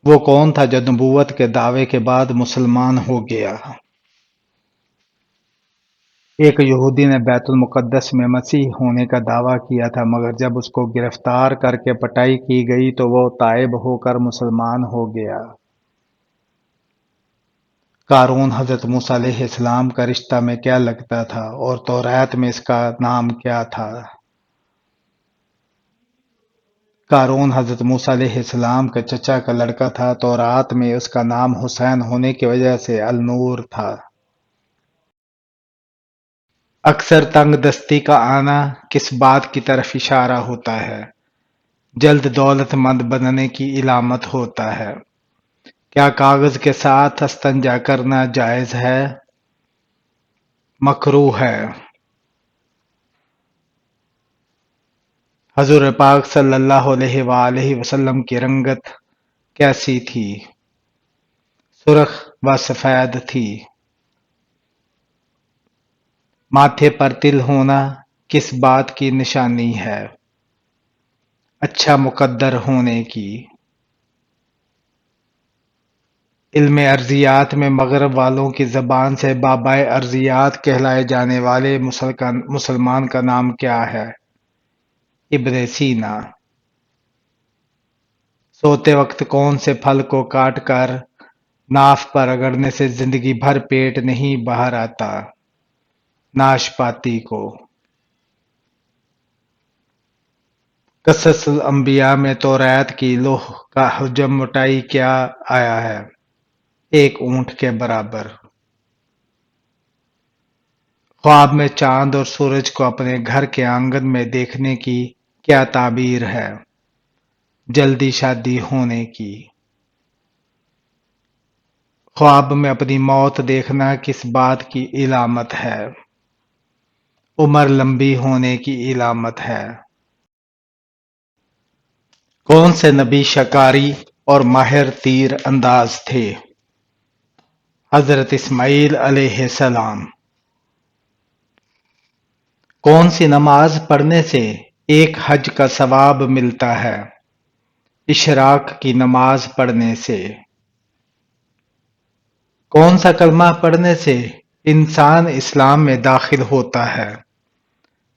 وہ کون تھا جو نبوت کے دعوے کے بعد مسلمان ہو گیا؟ ایک یہودی نے بیت المقدس میں مسیح ہونے کا دعویٰ کیا تھا، مگر جب اس کو گرفتار کر کے پٹائی کی گئی تو وہ تائب ہو کر مسلمان ہو گیا۔ قارون حضرت موسیٰ علیہ السلام کا رشتہ میں کیا لگتا تھا اور توریت میں اس کا نام کیا تھا؟ قارون حضرت موسیٰ علیہ السلام کے چچا کا لڑکا تھا۔ تورات میں اس کا نام حسین ہونے کی وجہ سے النور تھا۔ اکثر تنگ دستی کا آنا کس بات کی طرف اشارہ ہوتا ہے؟ جلد دولت مند بننے کی علامت ہوتا ہے۔ کیا کاغذ کے ساتھ استنجا کرنا جائز ہے؟ مکروہ ہے۔ حضور پاک صلی اللہ علیہ وآلہ وسلم کی رنگت کیسی تھی؟ سرخ و سفید تھی۔ ماتھے پر تل ہونا کس بات کی نشانی ہے؟ اچھا مقدر ہونے کی۔ علم ارضیات میں مغرب والوں کی زبان سے بابائے ارضیات کہلائے جانے والے مسلمان کا نام کیا ہے؟ ابن سینا۔ سوتے وقت کون سے پھل کو کاٹ کر ناف پر رگڑنے سے زندگی بھر پیٹ نہیں باہر آتا؟ ناشپاتی کو۔ قصص الانبیاء میں توریت کی لوح کا حجم موٹائی کیا آیا ہے؟ 1 اونٹ کے برابر۔ خواب میں چاند اور سورج کو اپنے گھر کے آنگن میں دیکھنے کی کیا تعبیر ہے؟ جلدی شادی ہونے کی۔ خواب میں اپنی موت دیکھنا کس بات کی علامت ہے؟ عمر لمبی ہونے کی علامت ہے۔ کون سے نبی شکاری اور ماہر تیر انداز تھے؟ حضرت اسماعیل علیہ السلام۔ کون سی نماز پڑھنے سے ایک حج کا ثواب ملتا ہے؟ اشراق کی نماز پڑھنے سے۔ کون سا کلمہ پڑھنے سے انسان اسلام میں داخل ہوتا ہے؟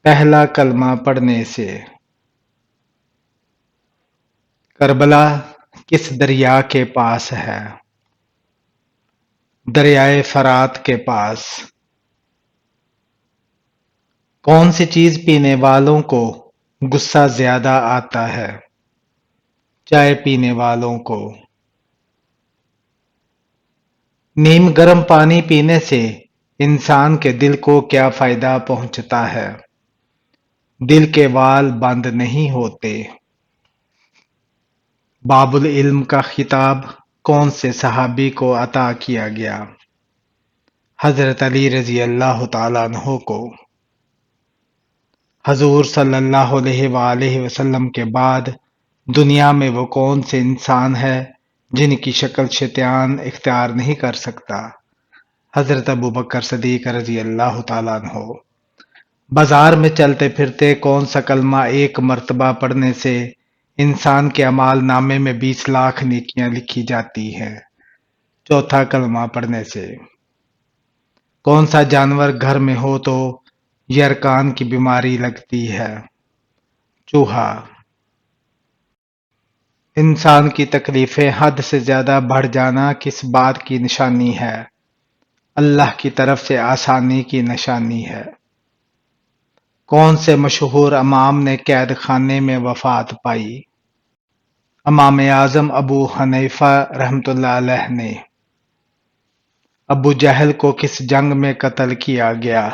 پہلا کلمہ پڑھنے سے۔ کربلا کس دریا کے پاس ہے؟ دریائے فرات کے پاس۔ کون سی چیز پینے والوں کو غصہ زیادہ آتا ہے؟ چائے پینے والوں کو۔ نیم گرم پانی پینے سے انسان کے دل کو کیا فائدہ پہنچتا ہے؟ دل کے وال بند نہیں ہوتے۔ باب العلم کا خطاب کون سے صحابی کو عطا کیا گیا؟ حضرت علی رضی اللہ تعالیٰ عنہ کو۔ حضور صلی اللہ علیہ وآلہ وسلم کے بعد دنیا میں وہ کون سے انسان ہے جن کی شکل شیطان اختیار نہیں کر سکتا؟ حضرت ابوبکر صدیق رضی اللہ تعالیٰ عنہ۔ بازار میں چلتے پھرتے کون سا کلمہ 1 مرتبہ پڑھنے سے انسان کے اعمال نامے میں 20 لاکھ نیکیاں لکھی جاتی ہیں؟ چوتھا کلمہ پڑھنے سے۔ کون سا جانور گھر میں ہو تو یرکان کی بیماری لگتی ہے؟ چوہا۔ انسان کی تکلیفیں حد سے زیادہ بڑھ جانا کس بات کی نشانی ہے؟ اللہ کی طرف سے آسانی کی نشانی ہے۔ کون سے مشہور امام نے قید خانے میں وفات پائی؟ امام اعظم ابو حنیفہ رحمۃ اللہ علیہ نے۔ ابو جہل کو کس جنگ میں قتل کیا گیا؟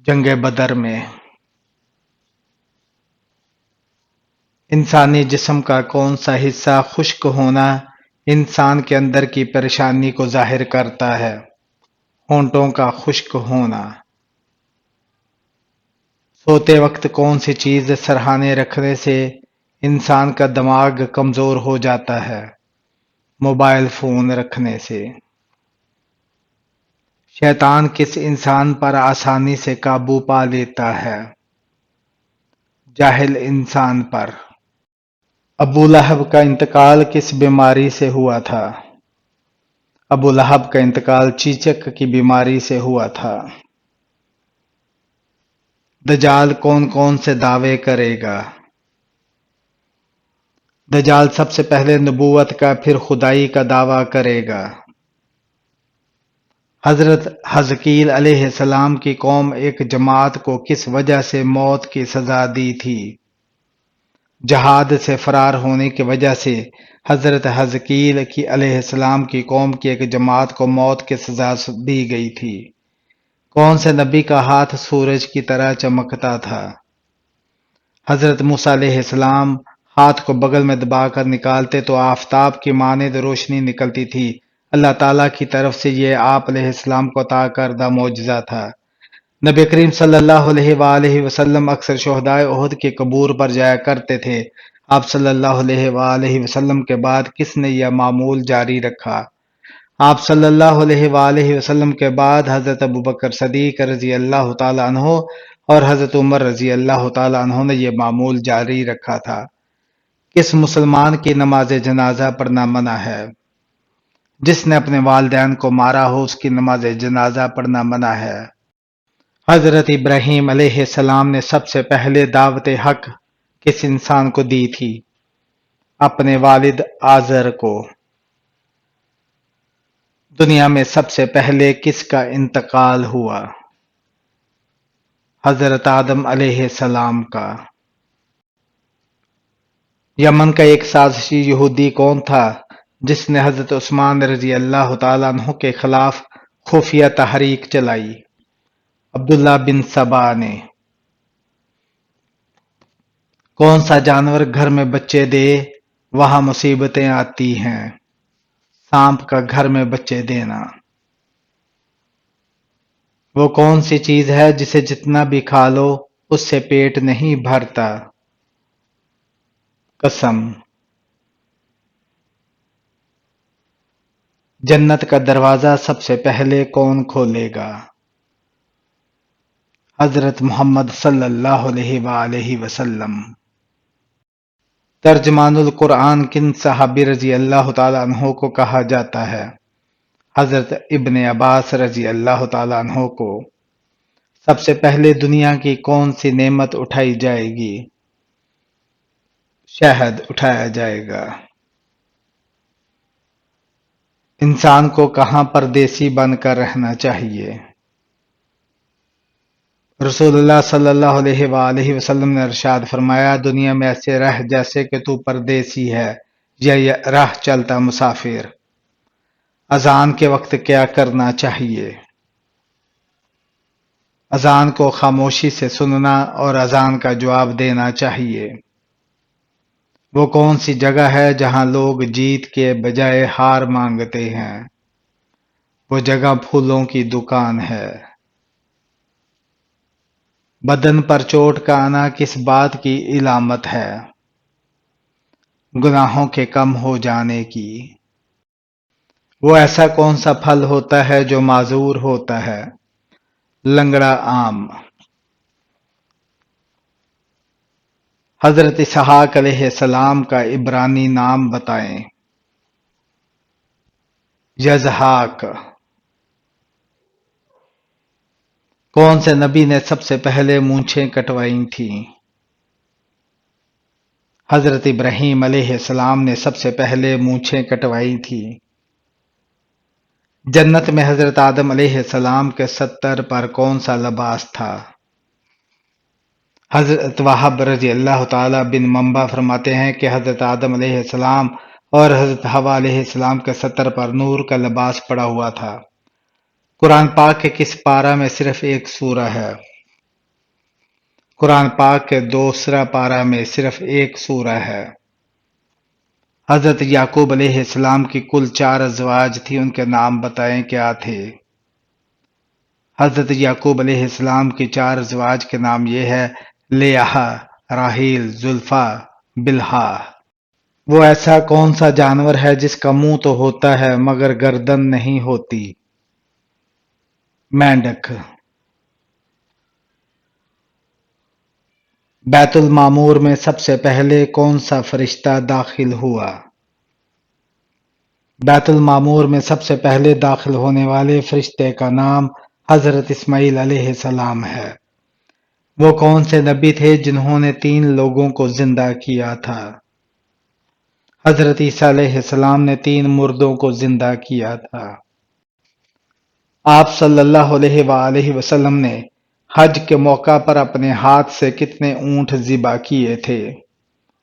جنگ بدر میں۔ انسانی جسم کا کون سا حصہ خشک ہونا انسان کے اندر کی پریشانی کو ظاہر کرتا ہے؟ ہونٹوں کا خشک ہونا۔ سوتے وقت کون سی چیز سرہانے رکھنے سے انسان کا دماغ کمزور ہو جاتا ہے؟ موبائل فون رکھنے سے۔ شیطان کس انسان پر آسانی سے قابو پا لیتا ہے؟ جاہل انسان پر۔ ابو لہب کا انتقال کس بیماری سے ہوا تھا؟ ابو لہب کا انتقال چیچک کی بیماری سے ہوا تھا۔ دجال کون کون سے دعوے کرے گا؟ دجال سب سے پہلے نبوت کا پھر خدائی کا دعویٰ کرے گا۔ حضرت حزقیل علیہ السلام کی قوم ایک جماعت کو کس وجہ سے موت کی سزا دی تھی؟ جہاد سے فرار ہونے کی وجہ سے حضرت حزقیل کی علیہ السلام کی قوم کی ایک جماعت کو موت کی سزا دی گئی تھی۔ کون سے نبی کا ہاتھ سورج کی طرح چمکتا تھا؟ حضرت موسیٰ علیہ السلام ہاتھ کو بغل میں دبا کر نکالتے تو آفتاب کی مانند روشنی نکلتی تھی۔ اللہ تعالیٰ کی طرف سے یہ آپ علیہ السلام کو عطا کردہ معجزہ تھا۔ نبی کریم صلی اللہ علیہ وآلہ وسلم اکثر شہدائے احد کے قبور پر جایا کرتے تھے۔ آپ صلی اللہ علیہ وآلہ وسلم کے بعد کس نے یہ معمول جاری رکھا؟ آپ صلی اللہ علیہ وآلہ وسلم کے بعد حضرت ابوبکر صدیق رضی اللہ تعالیٰ عنہ اور حضرت عمر رضی اللہ تعالیٰ عنہ نے یہ معمول جاری رکھا تھا۔ کس مسلمان کی نماز جنازہ پڑھنا منع ہے؟ جس نے اپنے والدین کو مارا ہو اس کی نماز جنازہ پڑھنا منع ہے۔ حضرت ابراہیم علیہ السلام نے سب سے پہلے دعوت حق کس انسان کو دی تھی؟ اپنے والد آزر کو۔ دنیا میں سب سے پہلے کس کا انتقال ہوا؟ حضرت آدم علیہ السلام کا۔ یمن کا ایک سازشی یہودی کون تھا جس نے حضرت عثمان رضی اللہ تعالیٰ عنہ کے خلاف خفیہ تحریک چلائی؟ عبداللہ بن سبا نے۔ کون سا جانور گھر میں بچے دے وہاں مصیبتیں آتی ہیں؟ سانپ کا گھر میں بچے دینا۔ وہ کون سی چیز ہے جسے جتنا بھی کھا لو اس سے پیٹ نہیں بھرتا؟ قسم۔ جنت کا دروازہ سب سے پہلے کون کھولے گا؟ حضرت محمد صلی اللہ علیہ وآلہ وسلم۔ ترجمان القرآن کن صحابی رضی اللہ تعالیٰ عنہ کو کہا جاتا ہے؟ حضرت ابن عباس رضی اللہ تعالیٰ عنہ کو۔ سب سے پہلے دنیا کی کون سی نعمت اٹھائی جائے گی؟ شہد اٹھایا جائے گا۔ انسان کو کہاں پردیسی بن کر رہنا چاہیے؟ رسول اللہ صلی اللہ علیہ وآلہ وسلم نے ارشاد فرمایا، دنیا میں ایسے رہ جیسے کہ تو پردیسی ہے یا راہ چلتا مسافر۔ اذان کے وقت کیا کرنا چاہیے؟ اذان کو خاموشی سے سننا اور اذان کا جواب دینا چاہیے۔ وہ کون سی جگہ ہے جہاں لوگ جیت کے بجائے ہار مانگتے ہیں؟ وہ جگہ پھولوں کی دکان ہے۔ بدن پر چوٹ کا آنا کس بات کی علامت ہے؟ گناہوں کے کم ہو جانے کی۔ وہ ایسا کون سا پھل ہوتا ہے جو معذور ہوتا ہے؟ لنگڑا آم۔ حضرت اسحاق علیہ السلام کا عبرانی نام بتائیں۔ یزحاق۔ کون سے نبی نے سب سے پہلے مونچھیں کٹوائی تھیں؟ حضرت ابراہیم علیہ السلام نے سب سے پہلے مونچھیں کٹوائی تھیں۔ جنت میں حضرت آدم علیہ السلام کے ستر پر کون سا لباس تھا؟ حضرت وہب رضی اللہ تعالیٰ بن منبع فرماتے ہیں کہ حضرت آدم علیہ السلام اور حضرت حوا علیہ السلام کے ستر پر نور کا لباس پڑا ہوا تھا۔ قرآن پاک کے کس پارہ میں صرف ایک سورہ ہے؟ قرآن پاک کے دوسرا پارہ میں صرف ایک سورہ ہے۔ حضرت یعقوب علیہ السلام کی کل 4 ازواج تھی، ان کے نام بتائیں کیا تھے؟ حضرت یعقوب علیہ السلام کی 4 ازواج کے نام یہ ہے: لیہا، راحیل، زلفا، بلہا۔ وہ ایسا کون سا جانور ہے جس کا منہ تو ہوتا ہے مگر گردن نہیں ہوتی؟ مینڈک۔ بیت المعمور میں سب سے پہلے کون سا فرشتہ داخل ہوا؟ بیت المعمور میں سب سے پہلے داخل ہونے والے فرشتے کا نام حضرت اسماعیل علیہ السلام ہے۔ وہ کون سے نبی تھے جنہوں نے 3 لوگوں کو زندہ کیا تھا؟ حضرت عیسیٰ علیہ السلام نے 3 مردوں کو زندہ کیا تھا۔ آپ صلی اللہ علیہ وآلہ وسلم نے حج کے موقع پر اپنے ہاتھ سے کتنے اونٹ ذبح کیے تھے؟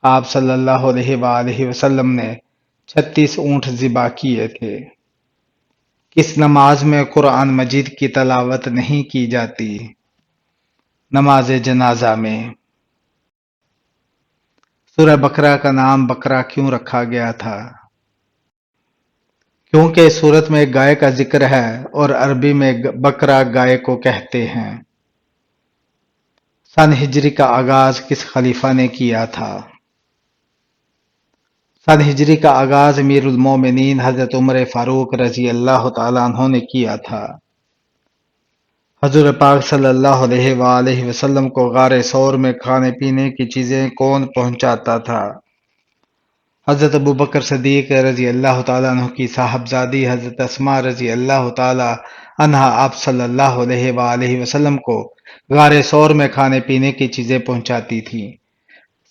آپ صلی اللہ علیہ وآلہ وسلم نے 36 اونٹ ذبح کیے تھے۔ کس نماز میں قرآن مجید کی تلاوت نہیں کی جاتی؟ نماز جنازہ میں۔ سورہ بقرہ کا نام بقرہ کیوں رکھا گیا تھا؟ کیونکہ اس سورت میں گائے کا ذکر ہے اور عربی میں بقرہ گائے کو کہتے ہیں۔ سن ہجری کا آغاز کس خلیفہ نے کیا تھا؟ سن ہجری کا آغاز امیر المومنین حضرت عمر فاروق رضی اللہ تعالیٰ عنہ نے کیا تھا۔ حضور پاک صلی اللہ علیہ وآلہ وسلم کو غار ثور میں کھانے پینے کی چیزیں کون پہنچاتا تھا؟ حضرت ابوبکر صدیق رضی اللہ تعالیٰ عنہ کی صاحبزادی حضرت اسماء رضی اللہ تعالیٰ عنہا آپ صلی اللہ علیہ وآلہ وسلم کو غار ثور میں کھانے پینے کی چیزیں پہنچاتی تھیں۔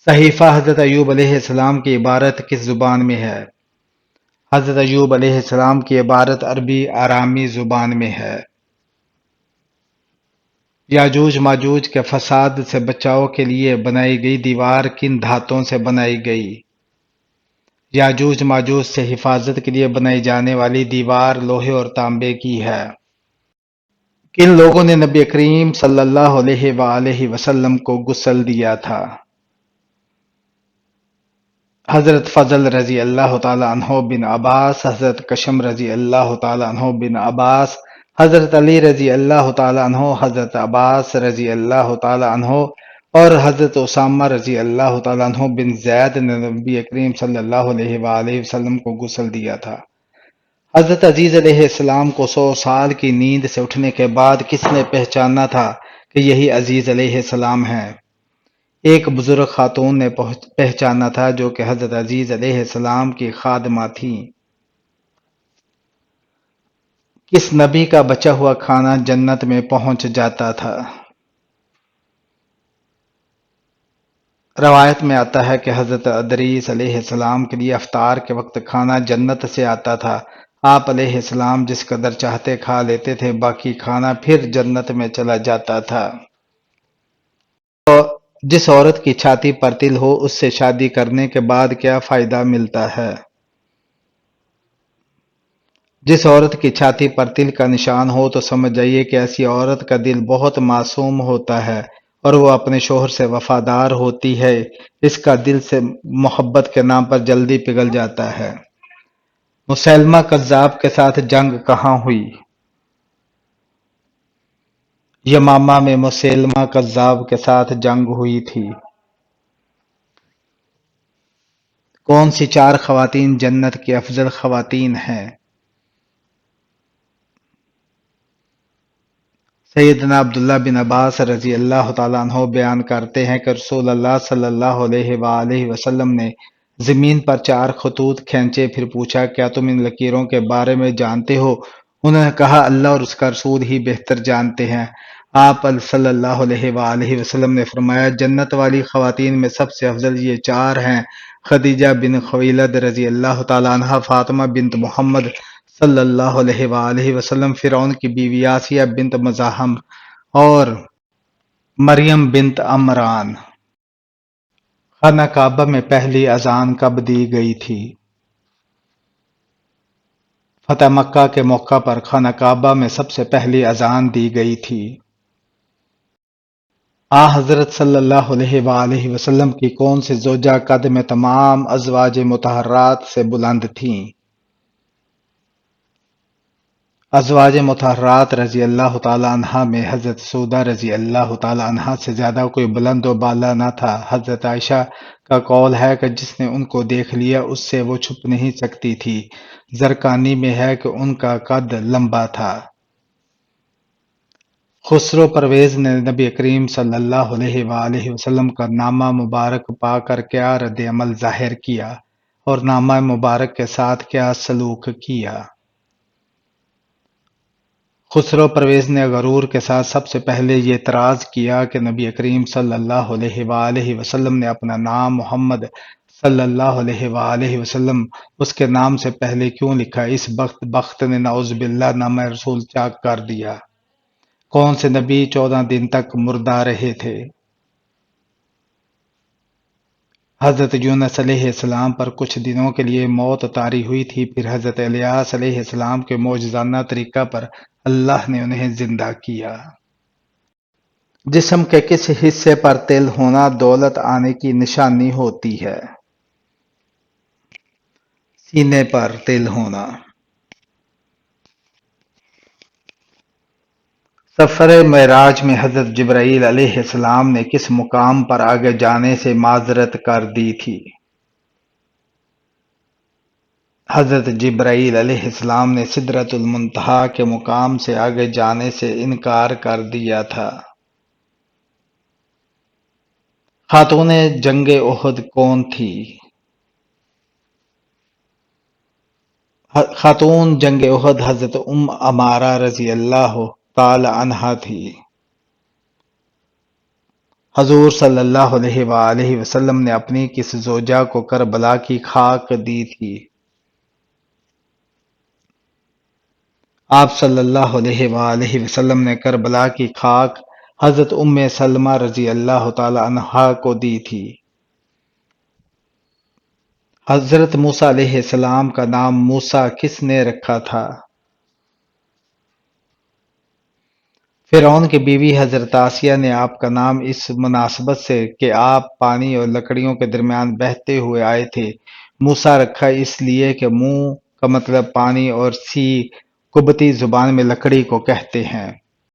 صحیفہ حضرت ایوب علیہ السلام کی عبارت کس زبان میں ہے؟ حضرت ایوب علیہ السلام کی عبارت عربی آرامی زبان میں ہے۔ یاجوج ماجوج کے فساد سے بچاؤ کے لیے بنائی گئی دیوار کن دھاتوں سے بنائی گئی؟ یاجوج ماجوج سے حفاظت کے لیے بنائی جانے والی دیوار لوہے اور تانبے کی ہے۔ کن لوگوں نے نبی کریم صلی اللہ علیہ وآلہ وسلم کو غسل دیا تھا؟ حضرت فضل رضی اللہ تعالیٰ عنہ بن عباس، حضرت کشم رضی اللہ تعالیٰ عنہ بن عباس، حضرت علی رضی اللہ تعالیٰ عنہ، حضرت عباس رضی اللہ تعالیٰ عنہ اور حضرت اسامہ رضی اللہ تعالیٰ عنہ بن زید نے نبی کریم صلی اللہ علیہ وآلہ وسلم کو غسل دیا تھا۔ حضرت عزیز علیہ السلام کو 100 سال کی نیند سے اٹھنے کے بعد کس نے پہچانا تھا کہ یہی عزیز علیہ السلام ہیں؟ ایک بزرگ خاتون نے پہچانا تھا جو کہ حضرت عزیز علیہ السلام کی خادمہ تھیں۔ کس نبی کا بچا ہوا کھانا جنت میں پہنچ جاتا تھا؟ روایت میں آتا ہے کہ حضرت ادریس علیہ السلام کے لیے افطار کے وقت کھانا جنت سے آتا تھا۔ آپ علیہ السلام جس قدر چاہتے کھا لیتے تھے، باقی کھانا پھر جنت میں چلا جاتا تھا۔ جس عورت کی چھاتی پر تل ہو اس سے شادی کرنے کے بعد کیا فائدہ ملتا ہے؟ جس عورت کی چھاتی پر تل کا نشان ہو تو سمجھ جائیے کہ ایسی عورت کا دل بہت معصوم ہوتا ہے اور وہ اپنے شوہر سے وفادار ہوتی ہے۔ اس کا دل سے محبت کے نام پر جلدی پگھل جاتا ہے۔ مسیلمہ کذاب کے ساتھ جنگ کہاں ہوئی؟ یمامہ میں مسیلمہ کذاب کے ساتھ جنگ ہوئی تھی۔ کون سی 4 خواتین جنت کی افضل خواتین ہیں؟ سیدنا عبداللہ بن عباس رضی اللہ تعالیٰ عنہ بیان کرتے ہیں کہ رسول اللہ صلی اللہ علیہ وآلہ وسلم نے زمین پر 4 خطوط کھینچے، پھر پوچھا کیا تم ان لکیروں کے بارے میں جانتے ہو؟ انہوں نے کہا اللہ اور اس کا رسول ہی بہتر جانتے ہیں۔ آپ صلی اللہ علیہ وآلہ وسلم نے فرمایا جنت والی خواتین میں سب سے افضل یہ 4 ہیں: خدیجہ بن خویلد رضی اللہ تعالیٰ عنہ، فاطمہ بنت محمد صلی اللہ علیہ وآلہ وسلم، فرعون کی بیوی آسیہ بنت مزاحم اور مریم بنت عمران۔ خانہ کعبہ میں پہلی اذان کب دی گئی تھی؟ فتح مکہ کے موقع پر خانہ کعبہ میں سب سے پہلی اذان دی گئی تھی۔ حضرت صلی اللہ علیہ وآلہ وسلم کی کون سی زوجہ قد میں تمام ازواج مطہرات سے بلند تھیں؟ ازواج مطہرات رضی اللہ تعالیٰ عنہ میں حضرت سودہ رضی اللہ تعالیٰ عنہ سے زیادہ کوئی بلند و بالا نہ تھا۔ حضرت عائشہ کا قول ہے کہ جس نے ان کو دیکھ لیا اس سے وہ چھپ نہیں سکتی تھی۔ زرقانی میں ہے کہ ان کا قد لمبا تھا۔ خسرو پرویز نے نبی کریم صلی اللہ علیہ وآلہ وسلم کا نامہ مبارک پا کر کیا رد عمل ظاہر کیا اور نامہ مبارک کے ساتھ کیا سلوک کیا؟ خسرو پرویز نے غرور کے ساتھ سب سے پہلے یہ اعتراض کیا کہ نبی کریم صلی اللہ علیہ وآلہ وسلم نے اپنا نام محمد صلی اللہ علیہ وآلہ وسلم اس کے نام سے پہلے کیوں لکھا؟ اس بخت نے نعوذ باللہ نام رسول چاک کر دیا۔ کون سے نبی 14 دن تک مردہ رہے تھے؟ حضرت یونس علیہ السلام پر کچھ دنوں کے لیے موت طاری ہوئی تھی، پھر حضرت الیاس علیہ السلام کے معجزانہ طریقہ پر اللہ نے انہیں زندہ کیا۔ جسم کے کس حصے پر تل ہونا دولت آنے کی نشانی ہوتی ہے؟ سینے پر تل ہونا۔ سفر معراج میں حضرت جبرائیل علیہ السلام نے کس مقام پر آگے جانے سے معذرت کر دی تھی؟ حضرت جبرائیل علیہ السلام نے سدرۃ المنتہا کے مقام سے آگے جانے سے انکار کر دیا تھا۔ خاتون جنگ احد کون تھی؟ خاتون جنگ احد حضرت ام عمارہ رضی اللہ تعالی عنہا تھی۔ حضور صلی اللہ علیہ وآلہ وسلم نے اپنی کس زوجہ کو کربلا کی خاک دی تھی؟ آپ صلی اللہ علیہ وآلہ وسلم نے کربلا کی خاک حضرت ام سلمہ رضی اللہ تعالی عنہا کو دی تھی۔ حضرت موسیٰ علیہ السلام کا نام موسیٰ کس نے رکھا تھا؟ فرعون کی بیوی حضرت آسیہ نے آپ کا نام اس مناسبت سے کہ آپ پانی اور لکڑیوں کے درمیان بہتے ہوئے آئے تھے موسیٰ رکھا، اس لیے کہ منہ کا مطلب پانی اور سی قبطی زبان میں لکڑی کو کہتے ہیں۔